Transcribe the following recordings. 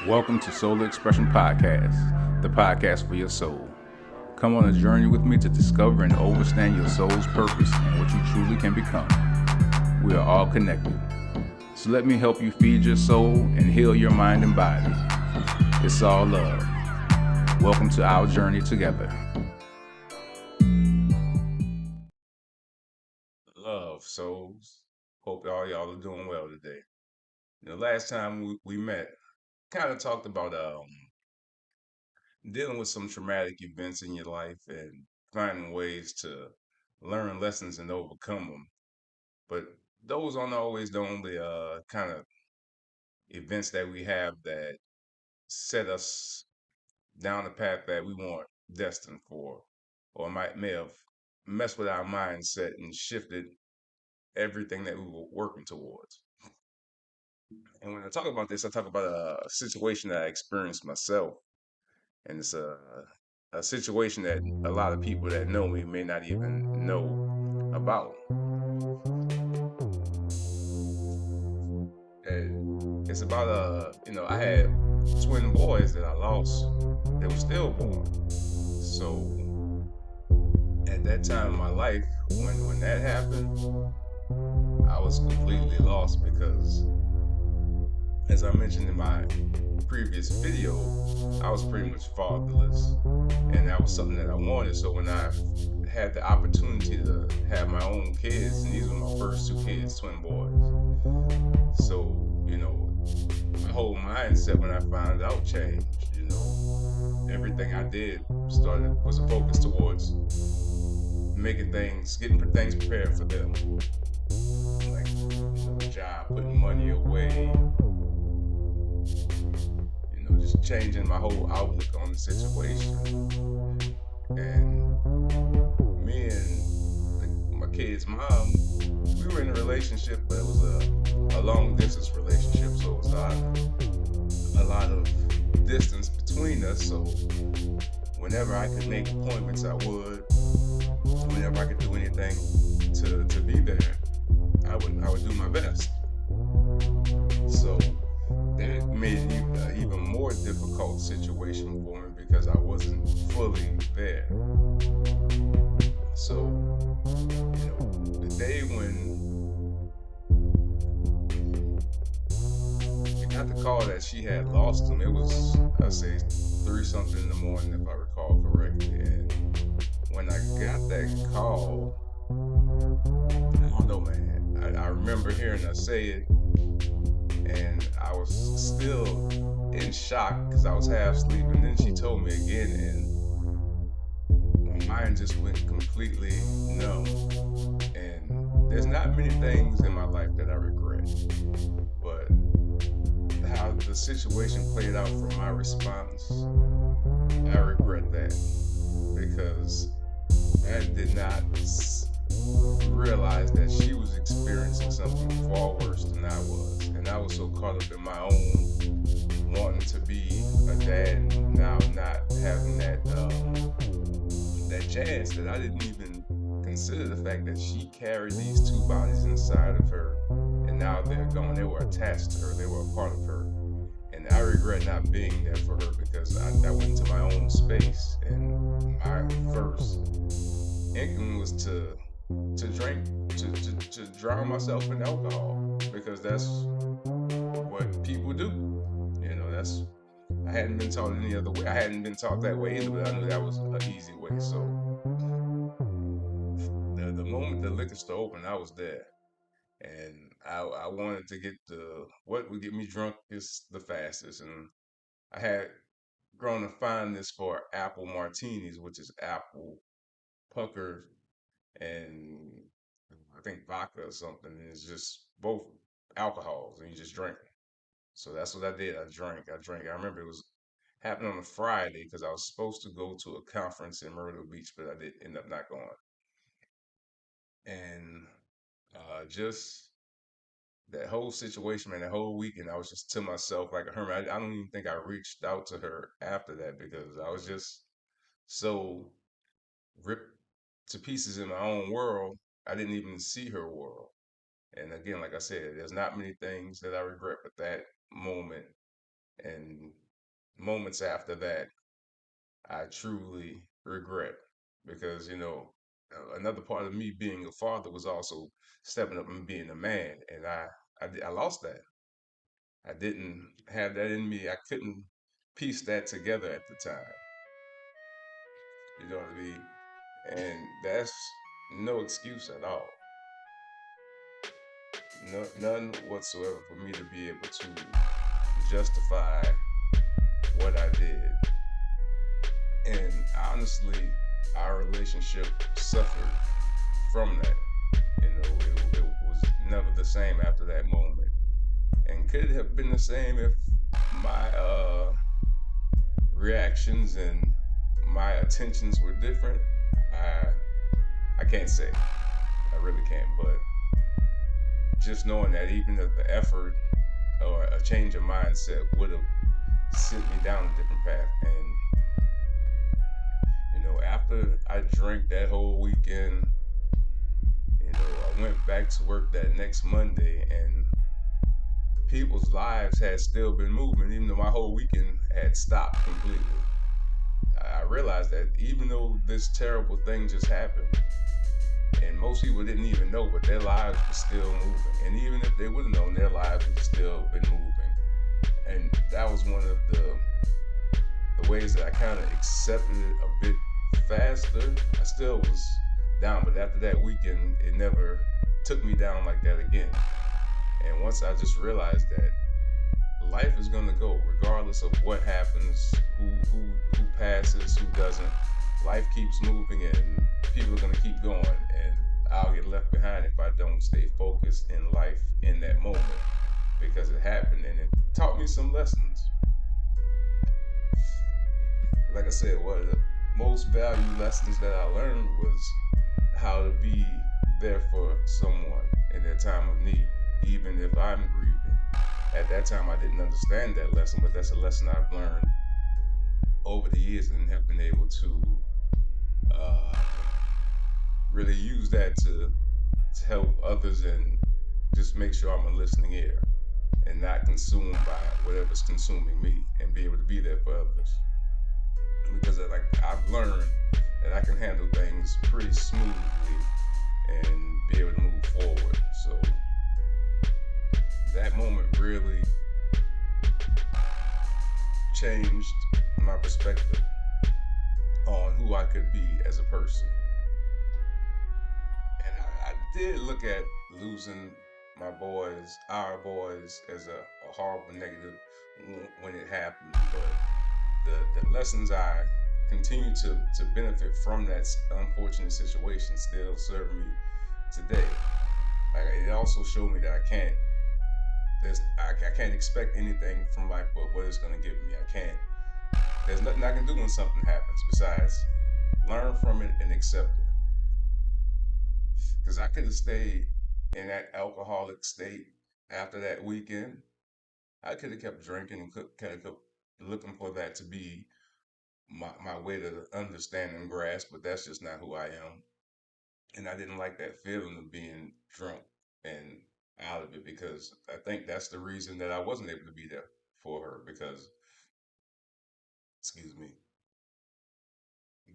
Welcome to Soular Expression Podcast, the podcast for your soul. Come on a journey with me to discover and understand your soul's purpose and what you truly can become. We are all connected. So let me help you feed your soul and heal your mind and body. It's all love. Welcome to our journey together. Love, souls. Hope all y'all are doing well today. Last time we met, kind of talked about dealing with some traumatic events in your life and finding ways to learn lessons and overcome them. But those aren't always the only kind of events that we have that set us down the path that we weren't destined for, or may have messed with our mindset and shifted everything that we were working towards. And when I talk about this, I talk about a situation that I experienced myself, and it's a situation that a lot of people that know me may not even know about. And it's about I had twin boys that I lost. They were stillborn. So at that time in my life, when that happened, I was completely lost because, as I mentioned in my previous video, I was pretty much fatherless, and that was something that I wanted. So when I had the opportunity to have my own kids, and these were my first two kids, twin boys. So, my whole mindset when I found out changed. Everything I did was a focus towards getting things prepared for them. Like, a job, putting money away, just changing my whole outlook on the situation. And me and my kid's mom, we were in a relationship, but it was a long distance relationship, so it was a lot of distance between us. So whenever I could make appointments, I would. Whenever I could do anything to be there, I would do my best. So that made it an even more difficult situation for me because I wasn't fully there. So, the day when I got the call that she had lost him, it was, I'd say, 3-something in the morning, if I recall correctly. And when I got that call, I don't know, man. I remember hearing her say it, and I was still in shock because I was half asleep. And then she told me again, and my mind just went completely numb. And there's not many things in my life that I regret, but how the situation played out from my response, I regret that because I did not realize that she was experiencing something far worse than I was. And I was so caught up in my own wanting to be a dad and now not having that chance, that I didn't even consider the fact that she carried these two bodies inside of her, and now they're gone. They were attached to her. They were a part of her. And I regret not being there for her because I went into my own space, and my first inkling was to drink, to drown myself in alcohol, because that's what people do. That's I hadn't been taught any other way. I hadn't been taught that way either, but I knew that was an easy way. So the moment the liquor store opened, I was there, and I wanted to get what would get me drunk is the fastest, and I had grown to find this for apple martinis, which is apple puckered and I think vodka or something. And it's just both alcohols, and you just drink it. So that's what I did. I drank. I remember it was happening on a Friday because I was supposed to go to a conference in Myrtle Beach, but I did end up not going. And just that whole situation, man, that whole weekend, I was just to myself like a hermit. I don't even think I reached out to her after that because I was just so ripped to pieces in my own world. I didn't even see her world. And again, like I said, there's not many things that I regret but that moment. And moments after that I truly regret because another part of me being a father was also stepping up and being a man, and I lost that. I didn't have that in me. I couldn't piece that together at the time. You know what I mean? And that's no excuse at all. No, none whatsoever for me to be able to justify what I did. And honestly, our relationship suffered from that. It was never the same after that moment. And could it have been the same if my reactions and my attentions were different? I can't say. I really can't. But just knowing that even if the effort or a change of mindset would have sent me down a different path. And after I drank that whole weekend, I went back to work that next Monday, and people's lives had still been moving, even though my whole weekend had stopped completely. I realized that even though this terrible thing just happened, and most people didn't even know, but their lives were still moving. And even if they would have known, their lives would still been moving. And that was one of the ways that I kind of accepted it a bit faster. I still was down, but after that weekend, it never took me down like that again. And once I just realized that life is gonna go, regardless of what happens, who passes, who doesn't. Life keeps moving, and people are gonna keep going, and I'll get left behind if I don't stay focused in life in that moment because it happened and it taught me some lessons. Like I said, one of the most valued lessons that I learned was how to be there for someone in their time of need, even if I'm grieving. At that time, I didn't understand that lesson, but that's a lesson I've learned over the years and have been able to uh, really use that to help others and just make sure I'm a listening ear and not consumed by whatever's consuming me and be able to be there for others. Because I've learned that I can handle things pretty smoothly and be able to move forward. So that moment really changed my perspective on who I could be as a person. And I did look at losing our boys, as a horrible negative when it happened. But the lessons I continue to benefit from that unfortunate situation still serve me today. Like, it also showed me that I can't expect anything from life but what it's gonna give me. There's nothing I can do when something happens besides learn from it and accept it. Because I could have stayed in that alcoholic state after that weekend. I could have kept drinking and could have kept looking for that to be my way to understand and grasp, but that's just not who I am. And I didn't like that feeling of being drunk and out of it because I think that's the reason that I wasn't able to be there for her because, excuse me,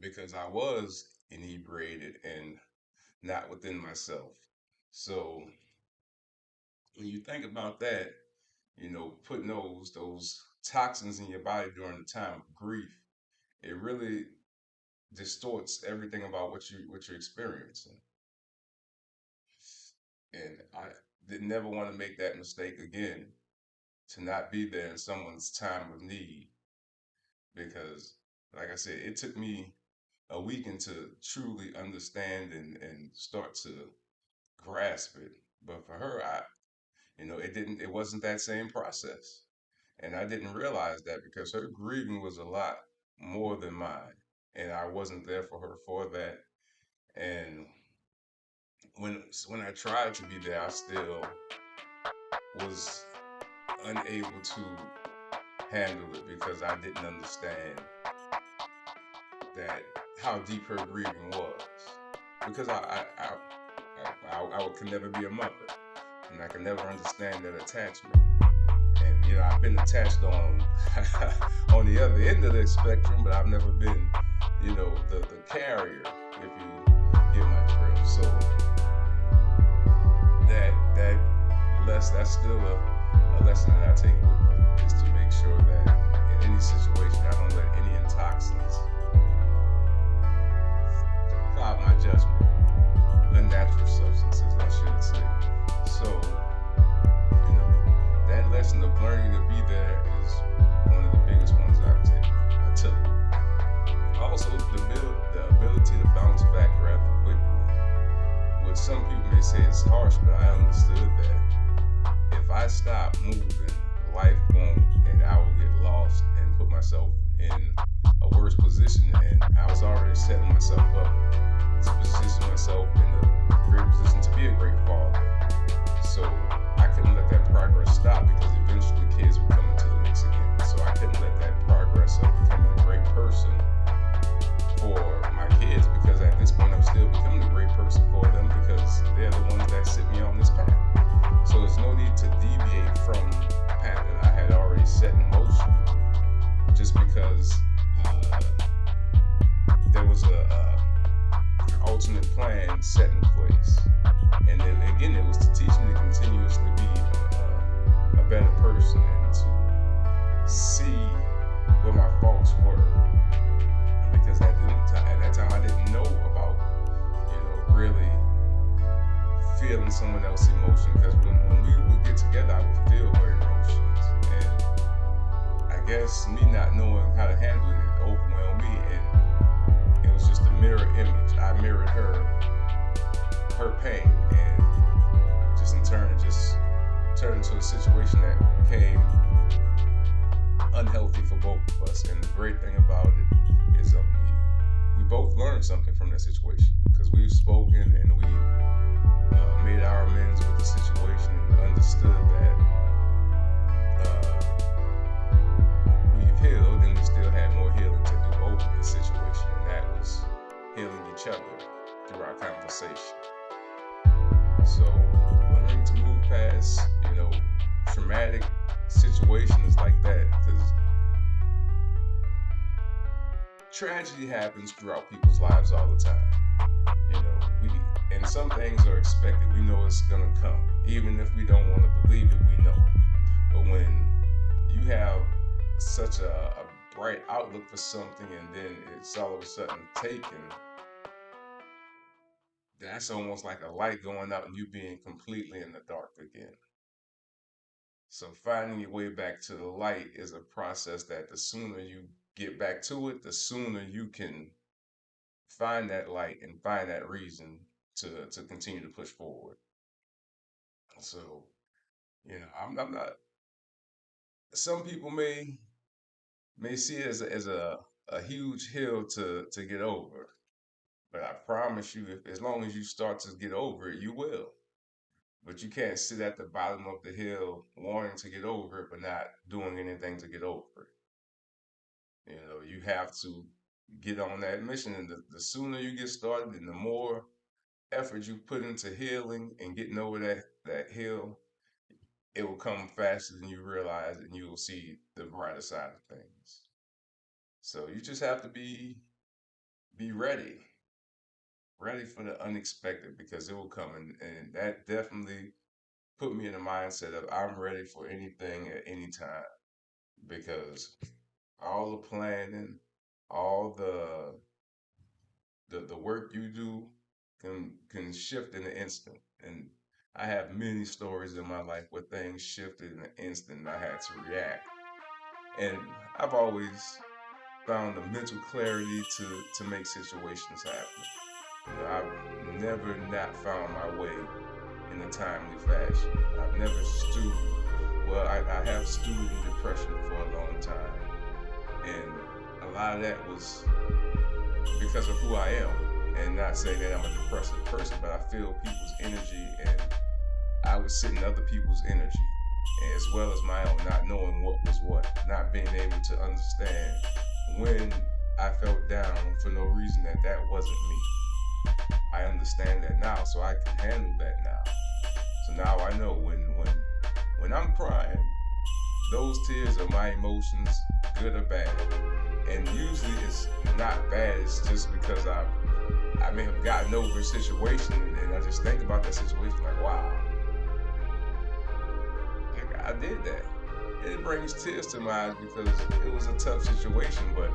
because I was inebriated and not within myself. So when you think about that, putting those toxins in your body during the time of grief, it really distorts everything about what you're experiencing. And I did never want to make that mistake again to not be there in someone's time of need because, like I said, it took me a weekend to truly understand and start to grasp it. But for her, it wasn't that same process. And I didn't realize that because her grieving was a lot more than mine. And I wasn't there for her for that. And when I tried to be there, I still was unable to handle it because I didn't understand that how deep her grieving was. Because I could never be a mother, and I could never understand that attachment. And I've been attached on on the other end of the spectrum, but I've never been, the carrier, if you get my drift. So that's still a lesson that I take with me, is to make sure that in any situation I don't let any intoxicants cloud my judgment. Unnatural substances, I should say. So, that lesson of learning to be there is one of the biggest ones I took. Also, the ability to bounce back rather quickly. What some people may say is harsh, but I understood that if I stop moving, life won't, and I will get lost and put myself in a worse position. And I was already setting myself up to position myself in a great position to be a great father. So I couldn't let that progress stop, because eventually kids would come into the mix again. So I couldn't let that progress of becoming a great person for my kids, because at this point I'm still becoming a great person for them, because they're the ones that set me on this path. So there's no need to deviate from the path that I had already set in motion, just because there was an alternate plan set in place. And then again, it was to teach me to continuously be a better person, and to see where my faults were. Because at that time, I didn't know about, really feeling someone else's emotion. Because when we would get together, I would feel her emotions. And I guess me not knowing how to handle it overwhelmed me. And it was just a mirror image. I mirrored her pain. And just in turn, it just turned into a situation that became unhealthy for both of us. And the great thing about it is we both learned something from that situation, because we've spoken and we made our amends with the situation, and understood that we've healed, and we still had more healing to do over the situation, and that was healing each other through our conversation. So learning to move past, traumatic situations like that, because tragedy happens throughout people's lives all the time. And some things are expected. We know it's gonna come, even if we don't want to believe it. We know. But when you have such a bright outlook for something, and then it's all of a sudden taken, that's almost like a light going out and you being completely in the dark again. So finding your way back to the light is a process that the sooner you get back to it, the sooner you can find that light and find that reason to continue to push forward. So, I'm not. Some people may see it as a huge hill to get over, but I promise you, if as long as you start to get over it, you will. But you can't sit at the bottom of the hill wanting to get over it, but not doing anything to get over it. You have to get on that mission, and the sooner you get started, and the more effort you put into healing and getting over that hill, it will come faster than you realize, and you will see the brighter side of things. So you just have to be ready for the unexpected, because it will come, and that definitely put me in the mindset of I'm ready for anything at any time, because all the planning, all the work you do can shift in an instant. And I have many stories in my life where things shifted in an instant and I had to react. And I've always found the mental clarity to make situations happen. I've never not found my way in a timely fashion. I've never stewed. Well, I have stewed in depression for a long time. And a lot of that was because of who I am. And not saying that I'm a depressive person, but I feel people's energy, and I was sitting other people's energy, as well as my own, not knowing what was what, not being able to understand when I felt down for no reason that wasn't me. I understand that now, so I can handle that now. So now I know when I'm crying, those tears are my emotions, good or bad. And usually it's not bad, it's just because I may have gotten over a situation and I just think about that situation like, wow, like I did that. And it brings tears to my eyes because it was a tough situation, but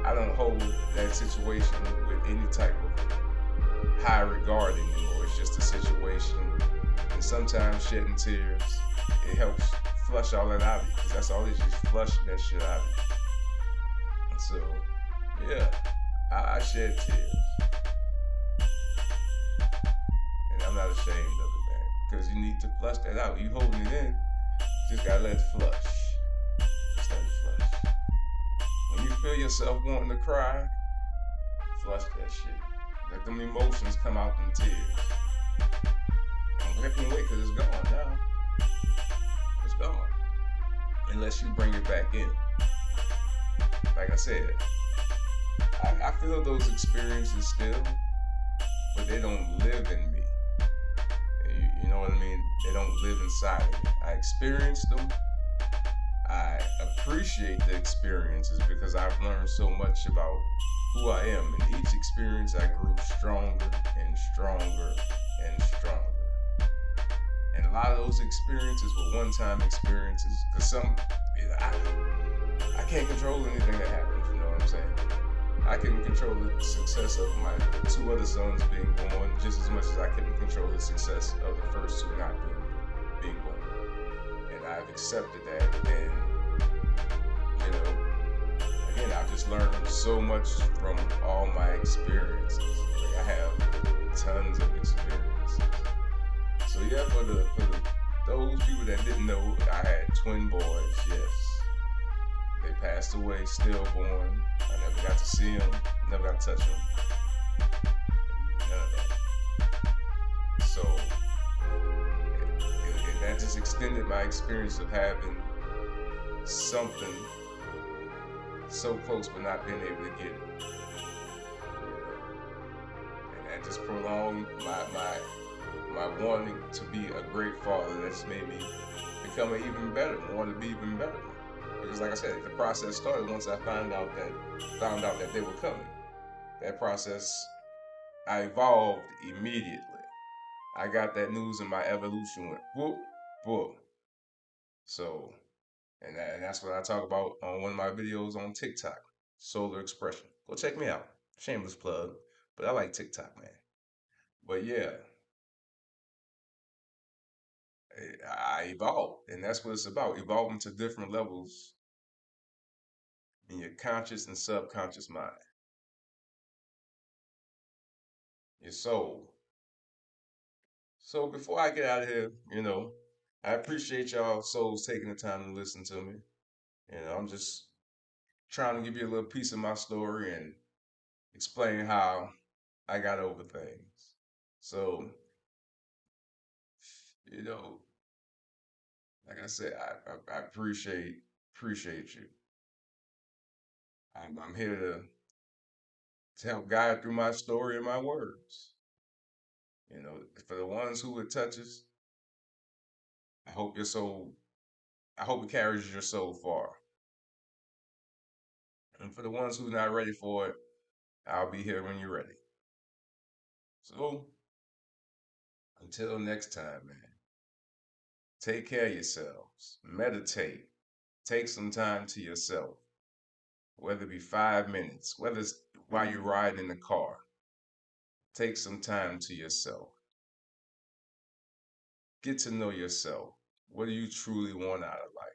I don't hold that situation with any type of high regard anymore. It's just a situation. And sometimes shedding tears, it helps flush all that out of you. Because that's all it is, just flushing that shit out of you. And so, yeah, I shed tears. And I'm not ashamed of it, man. Because you need to flush that out. You holding it in, just gotta let it flush. Just let it flush. When you feel yourself wanting to cry, flush that shit. Let them emotions come out them tears. Don't let them wait because it's gone now. It's gone. Unless you bring it back in. Like I said, I feel those experiences still, but they don't live in me. You know what I mean? They don't live inside of me. I experience them. I appreciate the experiences because I've learned so much about who I am. In each experience, I grew stronger and stronger and stronger. And a lot of those experiences were one-time experiences. Because I can't control anything that happens, you know what I'm saying? I can control the success of my 2 other sons being born just as much as I couldn't control the success of the first 2 not being born. And I've accepted that. And, you know, again, I've just learned so much from all my experiences. Like I have tons of experiences. So yeah, for those people that didn't know, I had twin boys, yes. They passed away, stillborn. I never got to see them, never got to touch them. None of that. So, and that just extended my experience of having something so close but not being able to get it. And that just prolonged my wanting to be a great father. That's made me become an even better, want to be even better. Because like I said, the process started once I found out that they were coming. That process, I evolved immediately. I got that news and my evolution went whoop, whoop. So, and that's what I talk about on one of my videos on TikTok, Soular Expressions. Go check me out. Shameless plug, but I like TikTok, man. But yeah, I evolved, and that's what it's about, evolving to different levels in your conscious and subconscious mind, your soul. So before I get out of here, I appreciate y'all souls taking the time to listen to me. I'm just trying to give you a little piece of my story and explain how I got over things. So, you know, like I said, I appreciate you. I'm here to help guide through my story and my words. For the ones who it touches, I hope your soul, I hope it carries your soul far. And for the ones who's not ready for it, I'll be here when you're ready. So until next time, man, take care of yourselves. Meditate. Take some time to yourself, whether it be 5 minutes, whether it's while you're riding in the car. Take some time to yourself. Get to know yourself. What do you truly want out of life?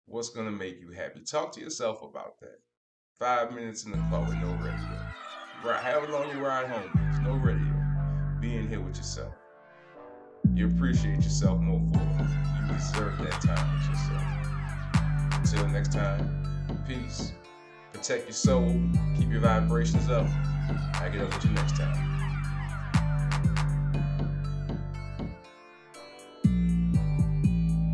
What's going to make you happy? Talk to yourself about that. 5 minutes in the car with no radio. However long you ride home, there's no radio. Being here with yourself. You appreciate yourself more for it. You deserve that time with yourself. Until next time, peace. Protect your soul. Keep your vibrations up. I'll get up with you next time.